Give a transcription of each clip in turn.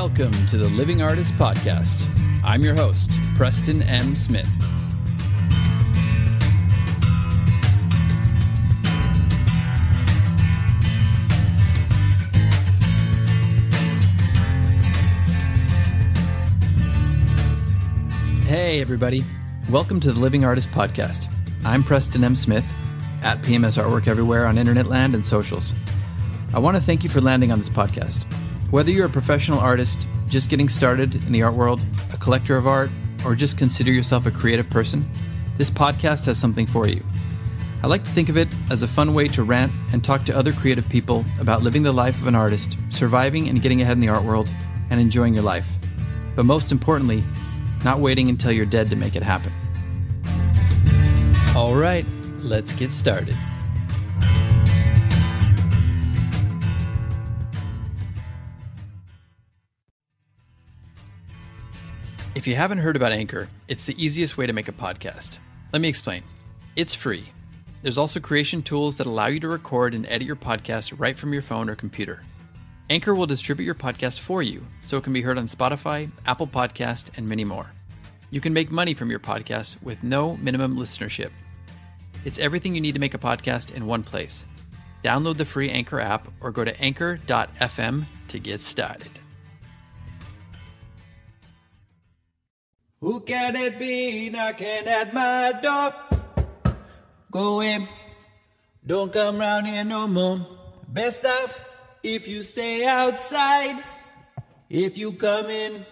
Welcome to the Living Artist Podcast. I'm your host, Preston M. Smith. Hey, everybody. Welcome to the Living Artist Podcast. I'm Preston M. Smith, at PMS Artwork everywhere on internet land and socials. I want to thank you for landing on this podcast. Whether you're a professional artist, just getting started in the art world, a collector of art, or just consider yourself a creative person, this podcast has something for you. I like to think of it as a fun way to rant and talk to other creative people about living the life of an artist, surviving and getting ahead in the art world, and enjoying your life. But most importantly, not waiting until you're dead to make it happen. All right, let's get started. If you haven't heard about Anchor, it's the easiest way to make a podcast. Let me explain. It's free. There's also creation tools that allow you to record and edit your podcast right from your phone or computer. Anchor will distribute your podcast for you, so it can be heard on Spotify, Apple Podcast, and many more. You can make money from your podcast with no minimum listenership. It's everything you need to make a podcast in one place. Download the free Anchor app or go to anchor.fm to get started. Who can it be knocking at my door? Go in, don't come round here no more. Best off if you stay outside. If you come in,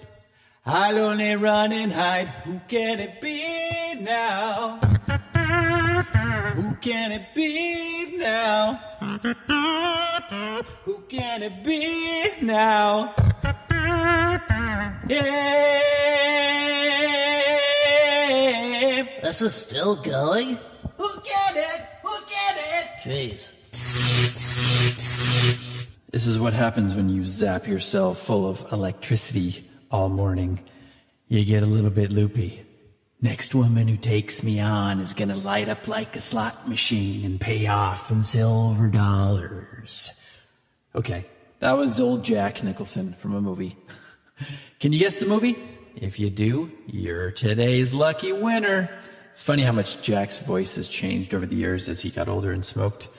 I'll only run and hide. Who can it be now? Who can it be now? Who can it be now? Yeah. This is still going? Who can it? Who can it? Jeez. This is what happens when you zap yourself full of electricity all morning. You get a little bit loopy. Next woman who takes me on is gonna light up like a slot machine and pay off in silver dollars. Okay, that was old Jack Nicholson from a movie. Can you guess the movie? If you do, you're today's lucky winner. It's funny how much Jack's voice has changed over the years as he got older and smoked.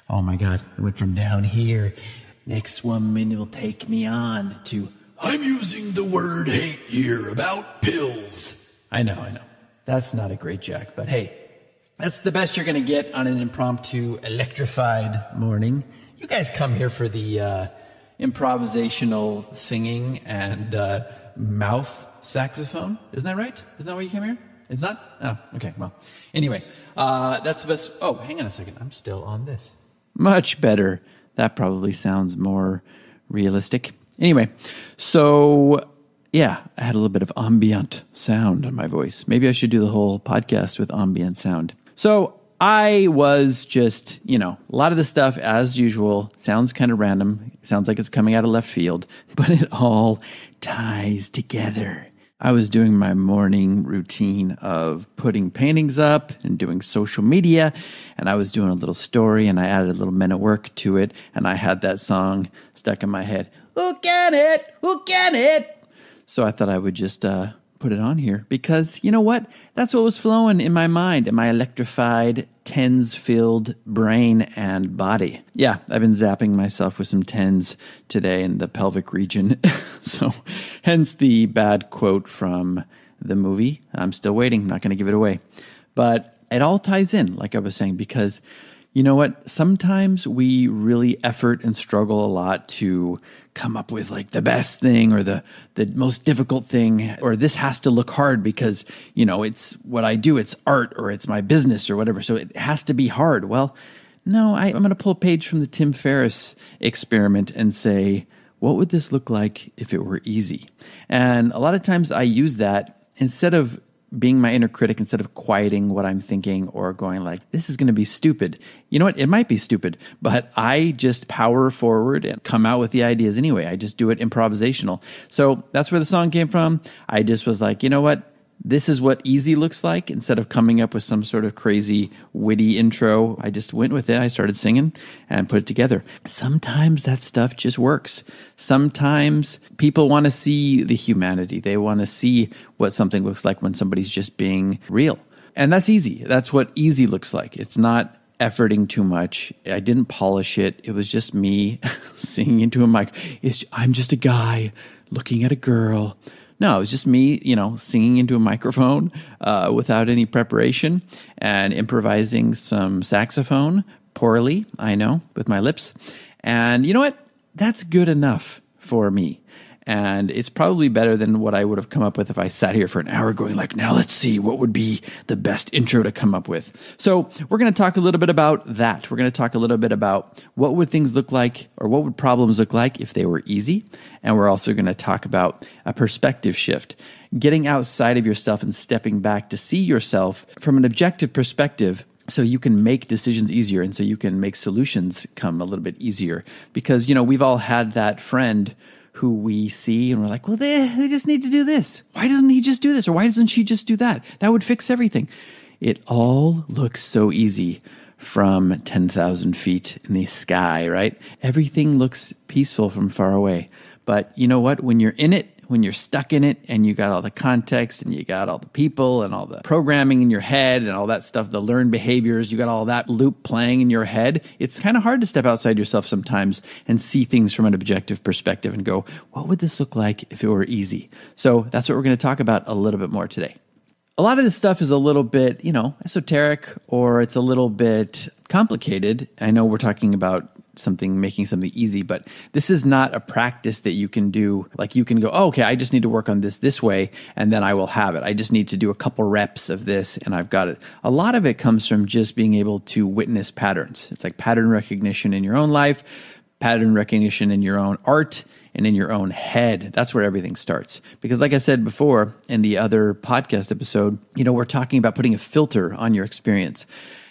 Oh my God, it went from down here, next woman will take me on, to I'm using the word hate here about pills. I know. That's not a great Jack, but hey, that's the best you're going to get on an impromptu, electrified morning. You guys come here for the improvisational singing and mouth saxophone. Isn't that right? Isn't that why you came here? It's not? Oh, okay. Well, anyway, that's the best. Oh, hang on a second. I'm still on this. Much better. That probably sounds more realistic. Anyway, so yeah, I had a little bit of ambient sound on my voice. Maybe I should do the whole podcast with ambient sound. So I was just, a lot of the stuff, as usual, sounds kind of random. Sounds like it's coming out of left field, but it all ties together. I was doing my morning routine of putting paintings up and doing social media, and I was doing a little story, and I added a little Men at Work to it, and I had that song stuck in my head. Who can it? Who can it? So I thought I would just put it on here because, you know what? That's what was flowing in my mind, in my electrified, TENS-filled brain and body. Yeah, I've been zapping myself with some TENS today in the pelvic region. So hence the bad quote from the movie. I'm still waiting. I'm not going to give it away. But it all ties in, like I was saying, because you know what? Sometimes we really effort and struggle a lot to come up with like the best thing or the most difficult thing, or this has to look hard because, it's what I do, it's art or it's my business or whatever. So it has to be hard. Well, no, I'm going to pull a page from the Tim Ferriss experiment and say, what would this look like if it were easy? And a lot of times I use that instead of being my inner critic, instead of quieting what I'm thinking or going like, this is going to be stupid. You know what? It might be stupid, but I just power forward and come out with the ideas anyway. I just do it improvisational. So that's where the song came from. I just was like, you know what? This is what easy looks like. Instead of coming up with some sort of crazy, witty intro, I just went with it. I started singing and put it together. Sometimes that stuff just works. Sometimes people want to see the humanity. They want to see what something looks like when somebody's just being real. And that's easy. That's what easy looks like. It's not efforting too much. I didn't polish it. It was just me singing into a mic. I'm just a guy looking at a girl. No, it was just me, singing into a microphone without any preparation and improvising some saxophone poorly, I know, with my lips. And you know what? That's good enough for me. And it's probably better than what I would have come up with if I sat here for an hour going like, now let's see what would be the best intro to come up with. So we're going to talk a little bit about that. We're going to talk a little bit about what would things look like, or what would problems look like if they were easy. And we're also going to talk about a perspective shift, getting outside of yourself and stepping back to see yourself from an objective perspective, so you can make decisions easier and so you can make solutions come a little bit easier. Because, we've all had that friend who we see and we're like, well, they just need to do this. Why doesn't he just do this? Or why doesn't she just do that? That would fix everything. It all looks so easy from 10,000 feet in the sky, right? Everything looks peaceful from far away. But you know what? When you're in it, when you're stuck in it and you got all the context and you got all the people and all the programming in your head and all that stuff, the learned behaviors, you got all that loop playing in your head, it's kind of hard to step outside yourself sometimes and see things from an objective perspective and go, what would this look like if it were easy? So that's what we're going to talk about a little bit more today. A lot of this stuff is a little bit, esoteric, or it's a little bit complicated. I know we're talking about making something easy, but this is not a practice that you can do. Like you can go, oh, okay, I just need to work on this way, and then I will have it. I just need to do a couple reps of this, and I've got it. A lot of it comes from just being able to witness patterns. It's like pattern recognition in your own life, pattern recognition in your own art, and in your own head. That's where everything starts. Because like I said before in the other podcast episode, we're talking about putting a filter on your experience.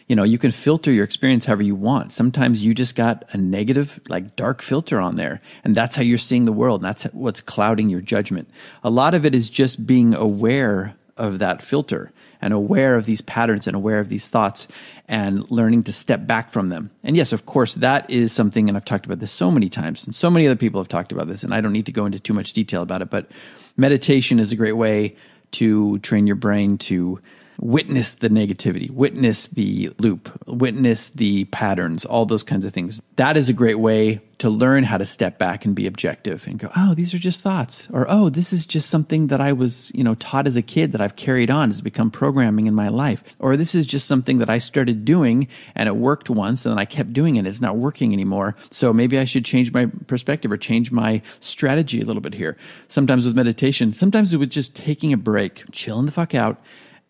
You can filter your experience however you want. Sometimes you just got a negative, dark filter on there, and that's how you're seeing the world, and that's what's clouding your judgment. A lot of it is just being aware of that filter and aware of these patterns and aware of these thoughts and learning to step back from them. And yes, of course, that is something, and I've talked about this so many times, and so many other people have talked about this, and I don't need to go into too much detail about it, but meditation is a great way to train your brain to witness the negativity, witness the loop, witness the patterns, all those kinds of things. That is a great way to learn how to step back and be objective and go, oh, these are just thoughts. Or, oh, this is just something that I was, taught as a kid that I've carried on, has become programming in my life. Or this is just something that I started doing and it worked once and then I kept doing it. It's not working anymore. So maybe I should change my perspective or change my strategy a little bit here. Sometimes with meditation, sometimes with just taking a break, chilling the fuck out,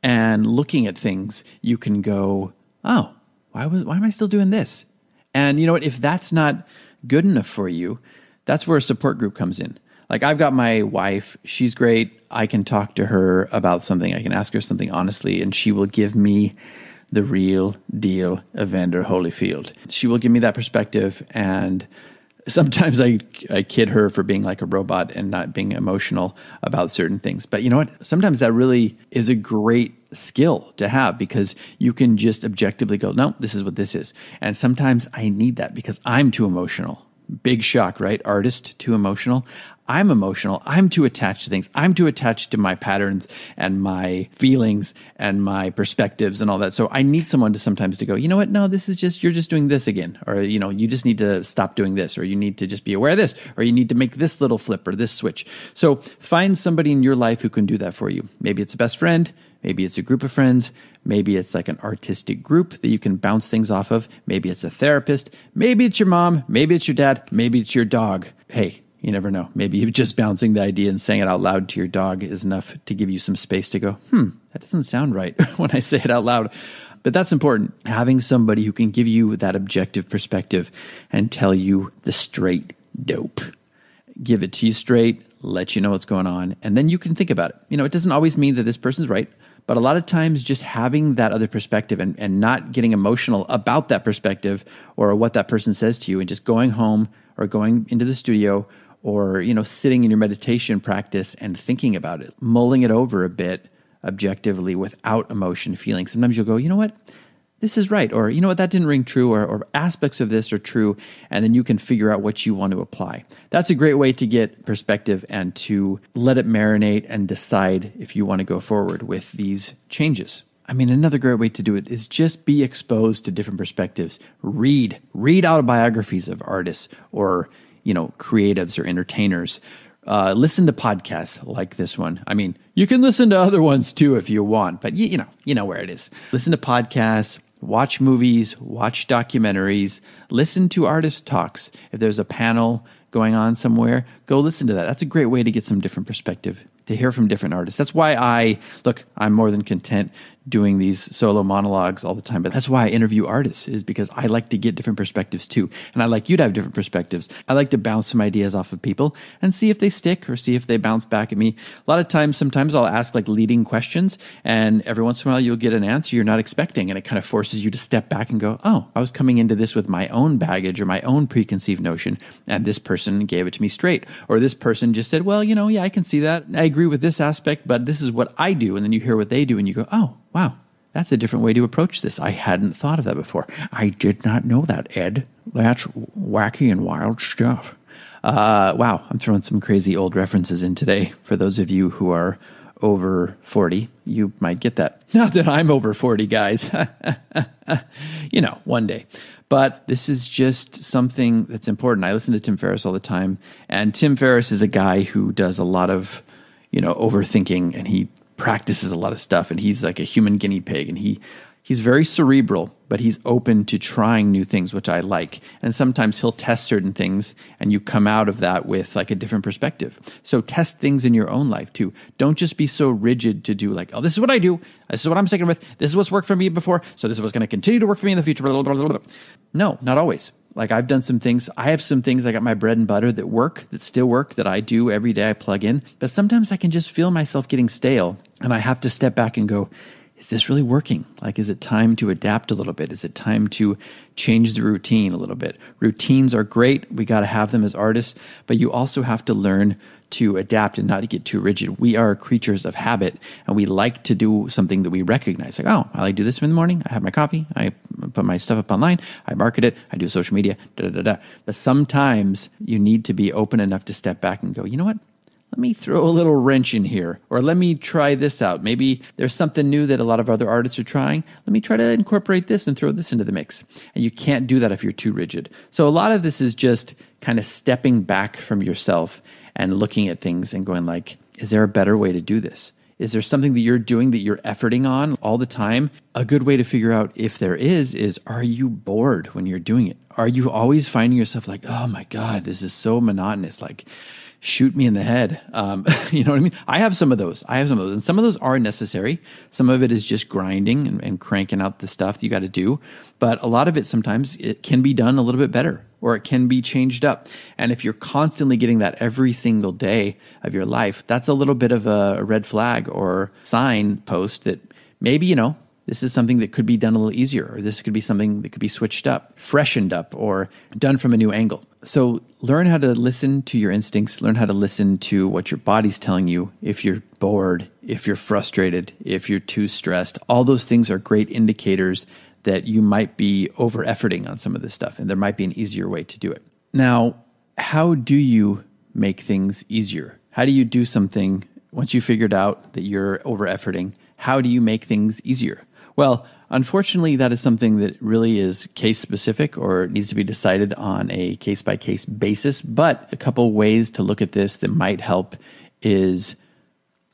and looking at things, you can go, oh, why am I still doing this? And you know what? If that's not good enough for you, that's where a support group comes in. Like I've got my wife, she's great. I can talk to her about something. I can ask her something honestly, and she will give me the real deal Evander Holyfield. She will give me that perspective, and sometimes I kid her for being like a robot and not being emotional about certain things. But you know what? Sometimes that really is a great skill to have because you can just objectively go, no, this is what this is. And sometimes I need that because I'm too emotional. Big shock, right? Artist, too emotional. I'm emotional. I'm too attached to things. I'm too attached to my patterns and my feelings and my perspectives and all that. So I need someone to sometimes to go, you know what? No, this is just, you're just doing this again. Or, you just need to stop doing this, or you need to just be aware of this, or you need to make this little flip or this switch. So find somebody in your life who can do that for you. Maybe it's a best friend. Maybe it's a group of friends. Maybe it's like an artistic group that you can bounce things off of. Maybe it's a therapist. Maybe it's your mom. Maybe it's your dad. Maybe it's your dog. Hey, you never know. Maybe just bouncing the idea and saying it out loud to your dog is enough to give you some space to go, that doesn't sound right when I say it out loud. But that's important. Having somebody who can give you that objective perspective and tell you the straight dope. Give it to you straight, let you know what's going on, and then you can think about it. It doesn't always mean that this person's right, but a lot of times just having that other perspective and not getting emotional about that perspective or what that person says to you and just going home or going into the studio or, sitting in your meditation practice and thinking about it, mulling it over a bit objectively without emotion, feeling. Sometimes you'll go, you know what? This is right. Or, you know what, that didn't ring true, or aspects of this are true. And then you can figure out what you want to apply. That's a great way to get perspective and to let it marinate and decide if you want to go forward with these changes. I mean, another great way to do it is just be exposed to different perspectives. Read autobiographies of artists or, creatives or entertainers. Listen to podcasts like this one. I mean, you can listen to other ones too if you want, but you know where it is. Listen to podcasts, watch movies, watch documentaries, listen to artist talks. If there's a panel going on somewhere, go listen to that. That's a great way to get some different perspective, to hear from different artists. That's why I'm more than content doing these solo monologues all the time, but that's why I interview artists, is because I like to get different perspectives too. And I like you to have different perspectives. I like to bounce some ideas off of people and see if they stick or see if they bounce back at me. A lot of times, sometimes I'll ask leading questions, and every once in a while you'll get an answer you're not expecting, and it kind of forces you to step back and go, oh, I was coming into this with my own baggage or my own preconceived notion, and this person gave it to me straight. Or this person just said, well, yeah, I can see that. I agree with this aspect, but this is what I do. And then you hear what they do and you go, oh, wow, that's a different way to approach this. I hadn't thought of that before. I did not know that, Ed. That's wacky and wild stuff. Wow, I'm throwing some crazy old references in today. For those of you who are over 40, you might get that. Not that I'm over 40, guys. One day. But this is just something that's important. I listen to Tim Ferriss all the time, and Tim Ferriss is a guy who does a lot of, overthinking, and he practices a lot of stuff, and he's like a human guinea pig, and he's very cerebral, but he's open to trying new things, which I like. And sometimes he'll test certain things, and you come out of that with a different perspective. So test things in your own life too. Don't just be so rigid to do oh, this is what I do. This is what I'm sticking with. This is what's worked for me before. So this is what's going to continue to work for me in the future. No, not always. I've done some things. I have some things I got my bread and butter that still work, that I do every day. I plug in. But sometimes I can just feel myself getting stale, and I have to step back and go, is this really working? Is it time to adapt a little bit? Is it time to change the routine a little bit? Routines are great. We got to have them as artists, but you also have to learn to adapt and not to get too rigid. We are creatures of habit, and we like to do something that we recognize. Oh, I like to do this in the morning. I have my coffee. I put my stuff up online. I market it. I do social media. But sometimes you need to be open enough to step back and go, you know what? Let me throw a little wrench in here, or let me try this out. Maybe there's something new that a lot of other artists are trying. Let me try to incorporate this and throw this into the mix. And you can't do that if you're too rigid. So a lot of this is just kind of stepping back from yourself and looking at things and going is there a better way to do this? Is there something that you're doing that you're efforting on all the time? A good way to figure out if there is are you bored when you're doing it? Are you always finding yourself oh my God, this is so monotonous, shoot me in the head. You know what I mean? I have some of those. And some of those are necessary. Some of it is just grinding and cranking out the stuff that you got to do. But a lot of it, sometimes it can be done a little bit better, or it can be changed up. And if you're constantly getting that every single day of your life, that's a little bit of a red flag or signpost that maybe, this is something that could be done a little easier, or this could be something that could be switched up, freshened up, or done from a new angle. So learn how to listen to your instincts, learn how to listen to what your body's telling you. If you're bored, if you're frustrated, if you're too stressed, all those things are great indicators that you might be over-efforting on some of this stuff, and there might be an easier way to do it. Now, how do you make things easier? How do you do something once you figured out that you're over-efforting? How do you make things easier? Well, unfortunately, that is something that really is case-specific, or needs to be decided on a case-by-case basis. But a couple ways to look at this that might help is,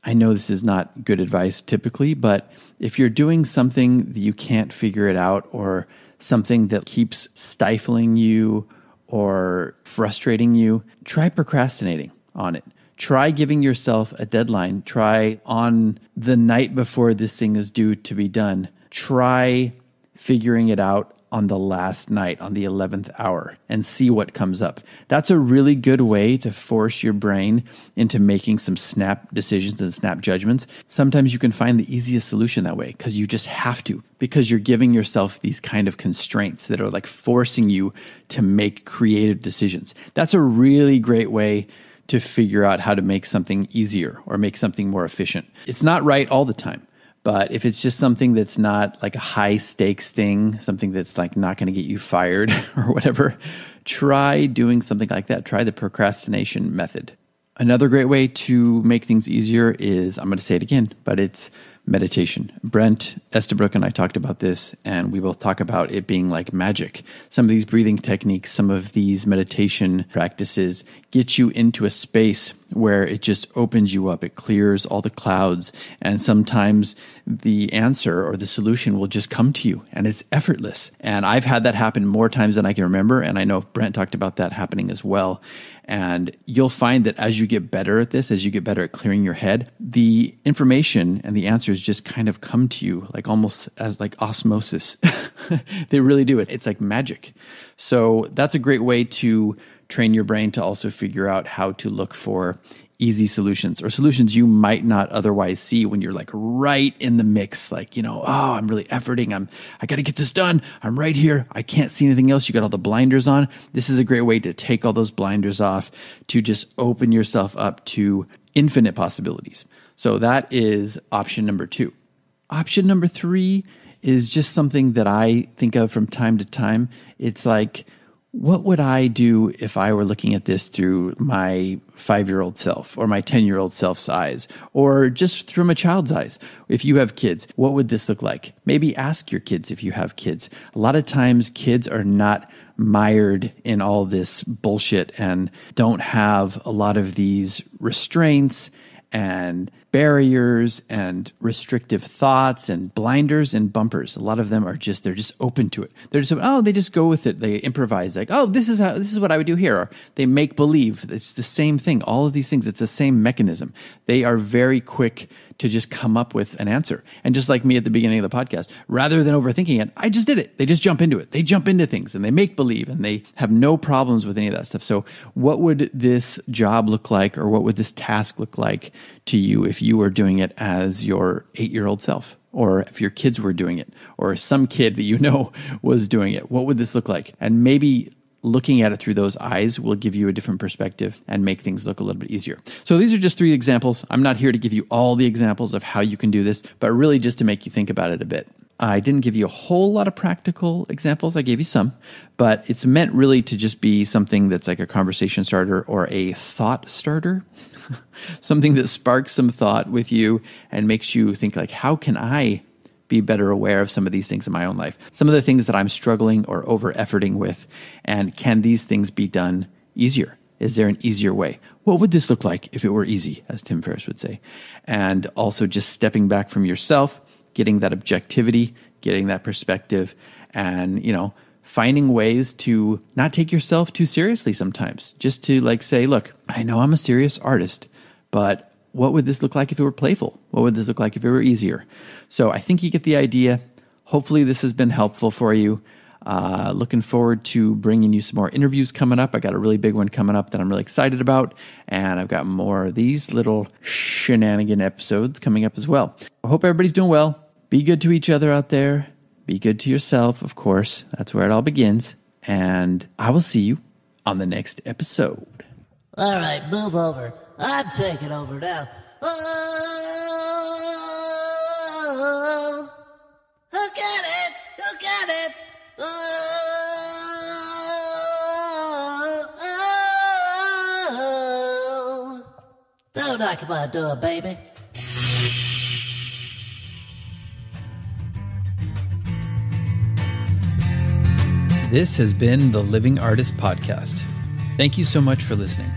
I know this is not good advice typically, but if you're doing something that you can't figure it out, or something that keeps stifling you or frustrating you, try procrastinating on it. Try giving yourself a deadline. Try on the night before this thing is due to be done. Try figuring it out on the last night, on the 11th hour, and see what comes up. That's a really good way to force your brain into making some snap decisions and snap judgments. Sometimes you can find the easiest solution that way, because you just have to, because you're giving yourself these kind of constraints that are forcing you to make creative decisions. That's a really great way to figure out how to make something easier or make something more efficient. It's not right all the time. But if it's just something that's not like a high stakes thing, something that's like not going to get you fired or whatever, try doing something like that. Try the procrastination method. Another great way to make things easier is, I'm going to say it again, but it's meditation. Brent Estabrook and I talked about this, and we both talk about it being like magic. Some of these breathing techniques, some of these meditation practices get you into a space where it just opens you up. It clears all the clouds, and sometimes the answer or the solution will just come to you, and it's effortless. And I've had that happen more times than I can remember, and I know Brent talked about that happening as well. And you'll find that as you get better at this, as you get better at clearing your head, the information and the answers just kind of come to you like almost as like osmosis. They really do. It's like magic. So that's a great way to train your brain to also figure out how to look for easy solutions or solutions you might not otherwise see when you're like right in the mix. Like, I'm really efforting. I got to get this done. I'm right here. I can't see anything else. You got all the blinders on. This is a great way to take all those blinders off, to just open yourself up to infinite possibilities. So that is option number 2. Option number 3 is just something that I think of from time to time. It's like, what would I do if I were looking at this through my 5-year-old self or my 10-year-old self's eyes, or just through my child's eyes? If you have kids, what would this look like? Maybe ask your kids if you have kids. A lot of times kids are not mired in all this bullshit and don't have a lot of these restraints and barriers and restrictive thoughts and blinders and bumpers. A lot of them are they're just open to it. They just go with it. They improvise like, this is what I would do here. Or they make believe. It's the same thing. All of these things, it's the same mechanism. They are very quick to just come up with an answer. And just like me at the beginning of the podcast, rather than overthinking it, I just did it. They just jump into it. They jump into things and they make believe and they have no problems with any of that stuff. So what would this job look like, or what would this task look like to you if you were doing it as your 8-year-old self? Or if your kids were doing it, or some kid that was doing it? What would this look like? And maybe looking at it through those eyes will give you a different perspective and make things look a little bit easier. So these are just 3 examples. I'm not here to give you all the examples of how you can do this, but really just to make you think about it a bit. I didn't give you a whole lot of practical examples. I gave you some, but it's meant really to just be something that's like a conversation starter or a thought starter. Something that sparks some thought with you and makes you think like, how can I be better aware of some of these things in my own life? Some of the things that I'm struggling or over-efforting with, and can these things be done easier? Is there an easier way? What would this look like if it were easy, as Tim Ferriss would say? And also just stepping back from yourself, getting that objectivity, getting that perspective, and, finding ways to not take yourself too seriously sometimes. Just to like say, look, I know I'm a serious artist, but what would this look like if it were playful? What would this look like if it were easier? So I think you get the idea. Hopefully this has been helpful for you. Looking forward to bringing you some more interviews coming up. I got a really big one coming up that I'm really excited about. And I've got more of these little shenanigan episodes coming up as well. I hope everybody's doing well. Be good to each other out there. Be good to yourself, of course. That's where it all begins. And I will see you on the next episode. All right, move over. I'm taking over now. Oh, who got it? Who got it? Oh, don't knock my door, baby. This has been the Living Artist Podcast. Thank you so much for listening.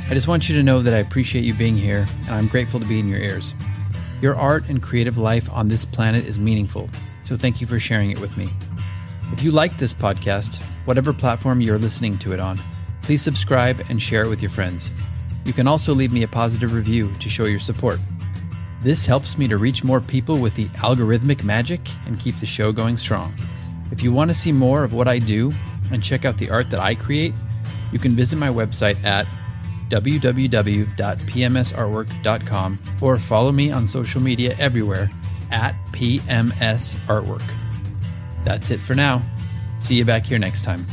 I just want you to know that I appreciate you being here, and I'm grateful to be in your ears. Your art and creative life on this planet is meaningful, so thank you for sharing it with me. If you like this podcast, whatever platform you're listening to it on, please subscribe and share it with your friends. You can also leave me a positive review to show your support. This helps me to reach more people with the algorithmic magic and keep the show going strong. If you want to see more of what I do and check out the art that I create, you can visit my website at www.pmsartwork.com or follow me on social media everywhere at PMS Artwork. That's it for now. See you back here next time.